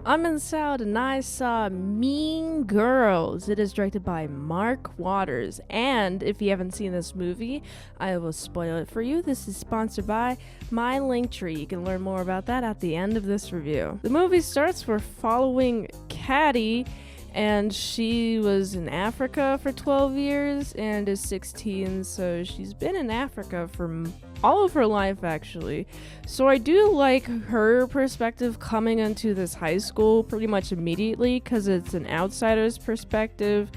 I'm in Salad and I saw Mean Girls. It is directed by Mark Waters. And if you haven't seen this movie, I will spoil it for you. This is sponsored by my Linktree. You can learn more about that at the end of this review. The movie starts, we're following Caddy, and she was in Africa for 12 years and is 16, so she's been in Africa for all of her life, actually. So I do like her perspective coming into this high school pretty much immediately, because it's an outsider's perspective.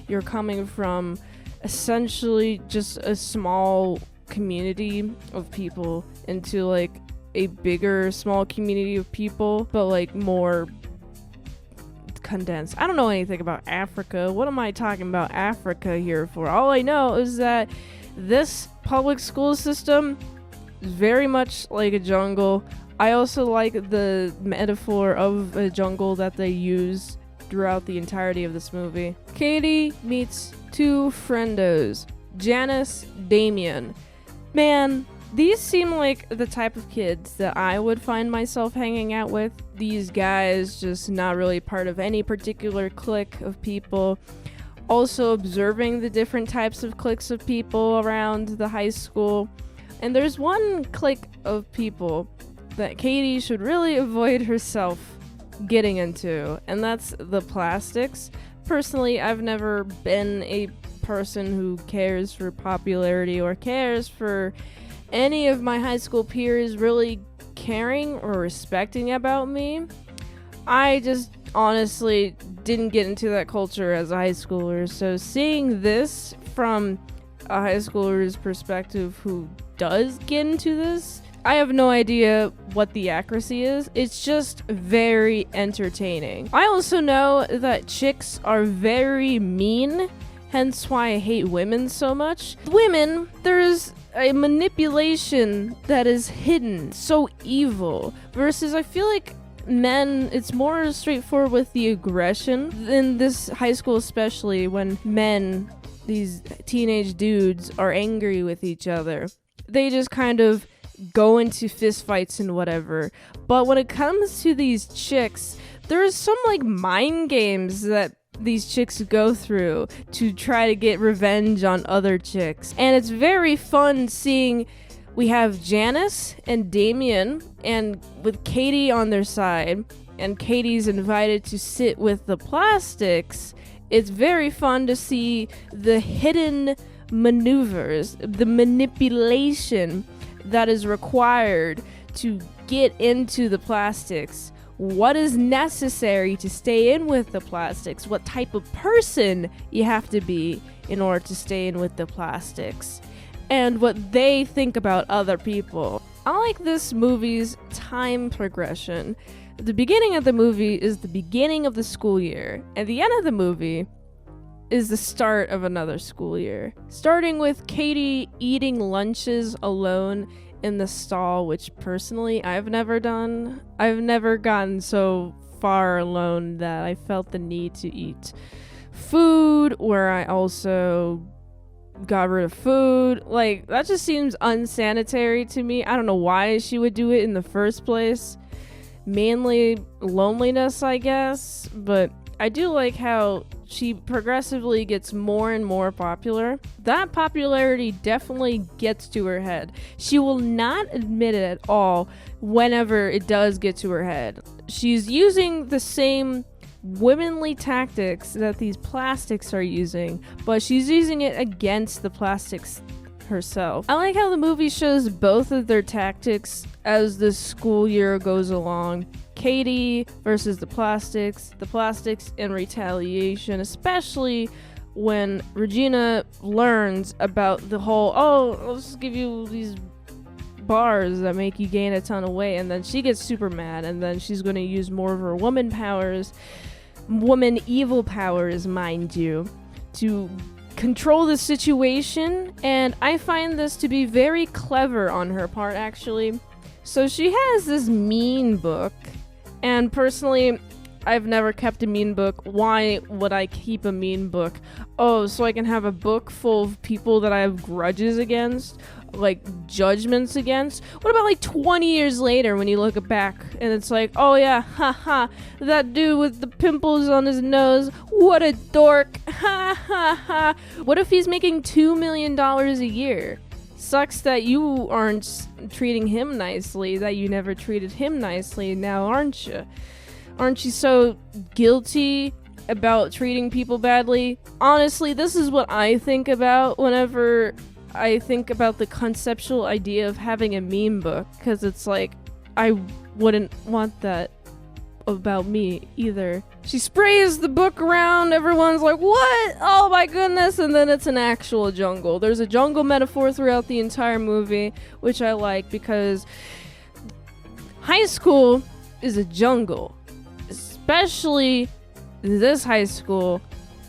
You're coming from essentially just a small community of people into like a bigger small community of people, but like more condensed. I don't know anything about Africa. What am I talking about Africa here for? All I know is that this public school system is very much like a jungle. I also like the metaphor of a jungle that they use throughout the entirety of this movie. Katie meets two friendos, Janice, Damien. Man, these seem like the type of kids that I would find myself hanging out with. These guys just not really part of any particular clique of people. Also observing the different types of cliques of people around the high school. And there's one clique of people that Katie should really avoid herself getting into, and that's the plastics. Personally, I've never been a person who cares for popularity or cares for any of my high school peers really caring or respecting about me. I just honestly didn't get into that culture as a high schooler, so seeing this from a high schooler's perspective who does get into this, I have no idea what the accuracy is. It's just very entertaining. I also know that chicks are very mean, hence why I hate women so much. Women, there's a manipulation that is hidden, so evil, versus I feel like men, it's more straightforward with the aggression. In this high school especially, when men, these teenage dudes, are angry with each other, they just kind of go into fist fights and whatever. But when it comes to these chicks, there's some like mind games that these chicks go through to try to get revenge on other chicks. And it's very fun seeing we have Janice and Damien, and with Katie on their side, and Katie's invited to sit with the plastics. It's very fun to see the hidden maneuvers, the manipulation that is required to get into the plastics. What is necessary to stay in with the plastics? What type of person you have to be in order to stay in with the plastics? And what they think about other people. I like this movie's time progression. The beginning of the movie is the beginning of the school year, and the end of the movie is the start of another school year. Starting with Katie eating lunches alone in the stall, which personally I've never done. I've never gotten so far alone that I felt the need to eat food, where I also got rid of food. Like, that just seems unsanitary to me. I don't know why she would do it in the first place. Mainly loneliness, I guess, but I do like how she progressively gets more and more popular. That popularity definitely gets to her head. She will not admit it at all whenever it does get to her head. She's using the same womanly tactics that these plastics are using, but she's using it against the plastics herself. I like how the movie shows both of their tactics as the school year goes along. Katie versus the plastics in retaliation, especially when Regina learns about the whole, oh, I'll just give you these bars that make you gain a ton of weight, and then she gets super mad, and then she's going to use more of her woman evil powers, mind you, to control the situation. And I find this to be very clever on her part, actually. So she has this mean book, and personally, I've never kept a mean book. Why would I keep a mean book? Oh, so I can have a book full of people that I have grudges against, like judgments against. What about like 20 years later when you look back and it's like, oh yeah, haha, that dude with the pimples on his nose, what a dork, ha ha ha. What if he's making $2 million a year? Sucks that you aren't treating him nicely, that you never treated him nicely now, aren't you? Aren't you so guilty about treating people badly? Honestly, this is what I think about whenever I think about the conceptual idea of having a meme book, because it's like, I wouldn't want that about me either. She sprays the book around, everyone's like, what? Oh my goodness, and then it's an actual jungle. There's a jungle metaphor throughout the entire movie, which I like, because high school is a jungle. Especially this high school.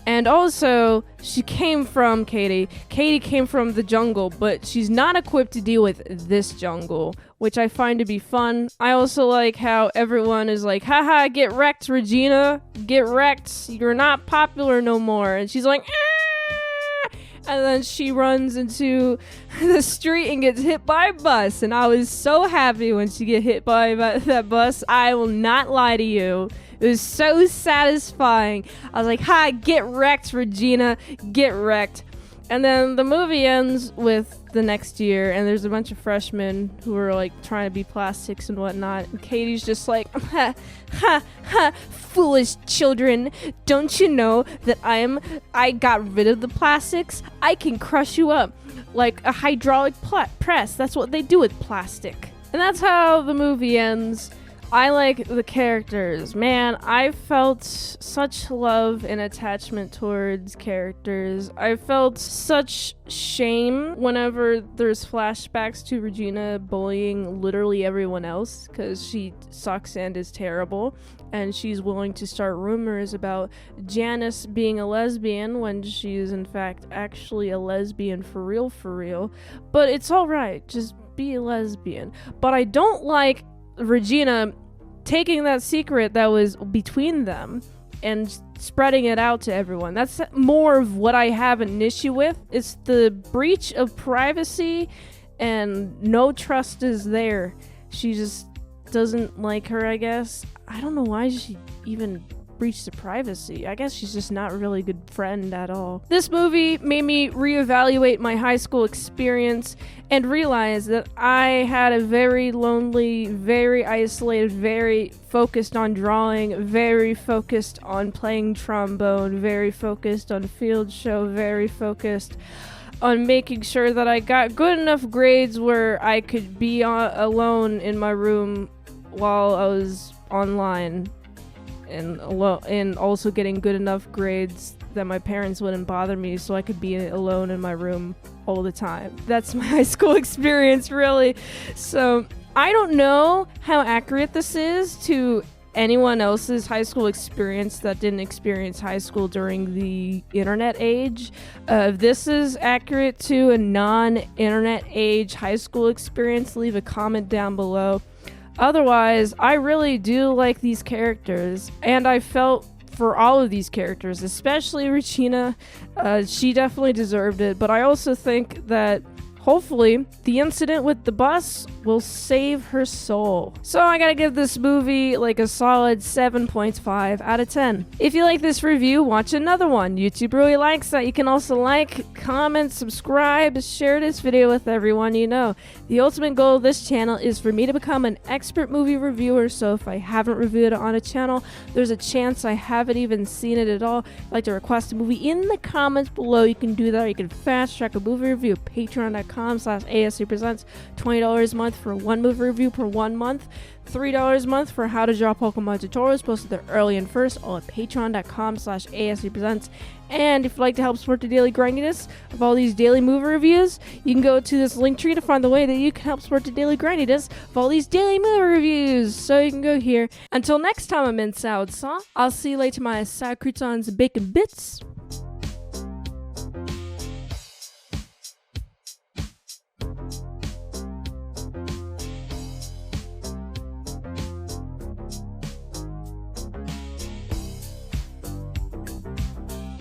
And also, Katie came from the jungle, but she's not equipped to deal with this jungle, which I find to be fun. I also like how everyone is like, haha, get wrecked, Regina. Get wrecked. You're not popular no more. And she's like, ah! And then she runs into the street and gets hit by a bus. And I was so happy when she get hit by that bus. I will not lie to you. It was so satisfying. I was like, ha, get wrecked, Regina. Get wrecked. And then the movie ends with the next year, and there's a bunch of freshmen who are like trying to be plastics and whatnot. And Katie's just like, ha, ha, ha, foolish children. Don't you know that I got rid of the plastics? I can crush you up like a hydraulic press. That's what they do with plastic. And that's how the movie ends. I like the characters. Man, I felt such love and attachment towards characters. I felt such shame whenever there's flashbacks to Regina bullying literally everyone else because she sucks and is terrible. And she's willing to start rumors about Janice being a lesbian when she's in fact actually a lesbian for real. But it's alright, just be a lesbian. But I don't like Regina taking that secret that was between them and spreading it out to everyone. That's more of what I have an issue with. It's the breach of privacy and no trust is there. She just doesn't like her, I guess. I don't know why she even breached the privacy. I guess she's just not a really good friend at all. This movie made me reevaluate my high school experience and realize that I had a very lonely, very isolated, very focused on drawing, very focused on playing trombone, very focused on field show, very focused on making sure that I got good enough grades where I could be alone in my room while I was online. And also getting good enough grades that my parents wouldn't bother me so I could be alone in my room all the time. That's my high school experience, really. So I don't know how accurate this is to anyone else's high school experience that didn't experience high school during the internet age. If this is accurate to a non-internet age high school experience, leave a comment down below. Otherwise, I really do like these characters, and I felt for all of these characters, especially Regina. She definitely deserved it, but I also think that hopefully the incident with the bus will save her soul. So I gotta give this movie like a solid 7.5 out of 10. If you like this review, watch another one. YouTube really likes that. You can also like, comment, subscribe, share this video with everyone you know. The ultimate goal of this channel is for me to become an expert movie reviewer, so if I haven't reviewed it on a channel, there's a chance I haven't even seen it at all. If you'd like to request a movie in the comments below, you can do that. You can fast track a movie review at patreon.com/ASEPresents. $20 a month for one movie review per 1 month. $3 a month for how to draw Pokemon tutorials posted there early and first, all at patreon.com/ASEPresents. And if you'd like to help support the daily grindiness of all these daily movie reviews, you can go to this link tree to find the way that you can help support the daily grindiness of all these daily movie reviews. So you can go here. Until next time, I'm Mint Salad Saw. I'll see you later, my side croutons and bacon bits.